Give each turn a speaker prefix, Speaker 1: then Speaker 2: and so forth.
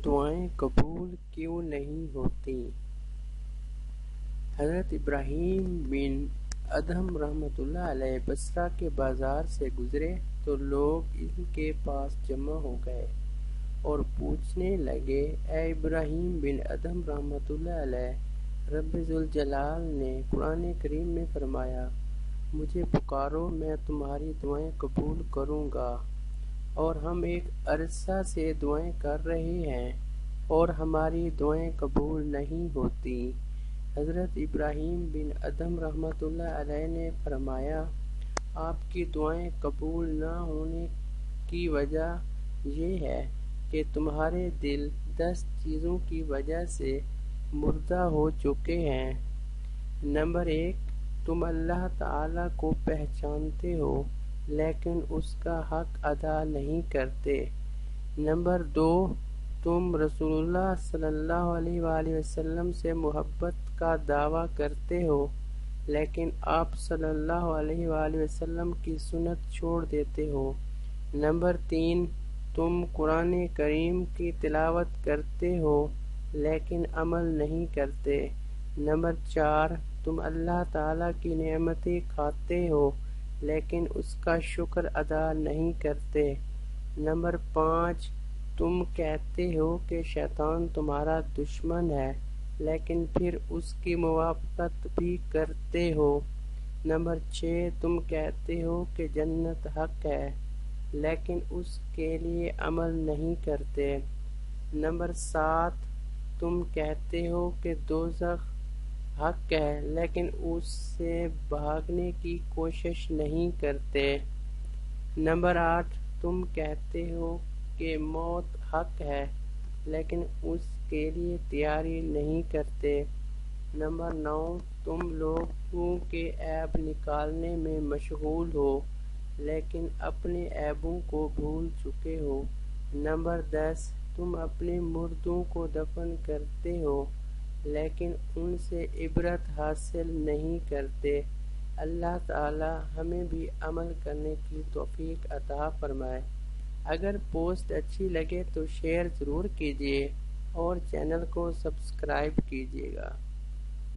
Speaker 1: دعائیں قبول کیوں نہیں ہوتی؟ حضرت ابراہیم بن ادہم رحمۃ اللہ علیہ بصرہ کے بازار سے گزرے تو لوگ ان کے پاس جمع ہو گئے اور پوچھنے لگے، اے ابراہیم بن ادہم رحمۃ اللہ علیہ، رب ذوالجلال نے قرآن کریم میں فرمایا، مجھے پکارو میں تمہاری دعائیں قبول کروں گا، اور ہم ایک عرصہ سے دعائیں کر رہے ہیں اور ہماری دعائیں قبول نہیں ہوتی۔ حضرت ابراہیم بن ادہم رحمۃ اللہ علیہ نے فرمایا، آپ کی دعائیں قبول نہ ہونے کی وجہ یہ ہے کہ تمہارے دل 10 چیزوں کی وجہ سے مردہ ہو چکے ہیں۔ نمبر 1، تم اللہ تعالیٰ کو پہچانتے ہو لیکن اس کا حق ادا نہیں کرتے۔ نمبر 2، تم رسول اللہ صلی اللہ علیہ وآلہ وسلم سے محبت کا دعویٰ کرتے ہو لیکن آپ صلی اللہ علیہ وآلہ وسلم کی سنت چھوڑ دیتے ہو۔ نمبر 3، تم قرآن کریم کی تلاوت کرتے ہو لیکن عمل نہیں کرتے۔ نمبر 4، تم اللہ تعالیٰ کی نعمتیں کھاتے ہو لیکن اس کا شکر ادا نہیں کرتے۔ نمبر 5، تم کہتے ہو کہ شیطان تمہارا دشمن ہے لیکن پھر اس کی موافقت بھی کرتے ہو۔ نمبر 6، تم کہتے ہو کہ جنت حق ہے لیکن اس کے لیے عمل نہیں کرتے۔ نمبر 7، تم کہتے ہو کہ دوزخ حق ہے لیکن اس سے بھاگنے کی کوشش نہیں کرتے۔ نمبر 8، تم کہتے ہو کہ موت حق ہے لیکن اس کے لیے تیاری نہیں کرتے۔ نمبر 9، تم لوگوں کے عیب نکالنے میں مشغول ہو لیکن اپنے عیبوں کو بھول چکے ہو۔ نمبر 10، تم اپنے مردوں کو دفن کرتے ہو لیکن ان سے عبرت حاصل نہیں کرتے۔ اللہ تعالی ہمیں بھی عمل کرنے کی توفیق عطا فرمائے۔ اگر پوسٹ اچھی لگے تو شیئر ضرور کیجیے اور چینل کو سبسکرائب کیجیے گا۔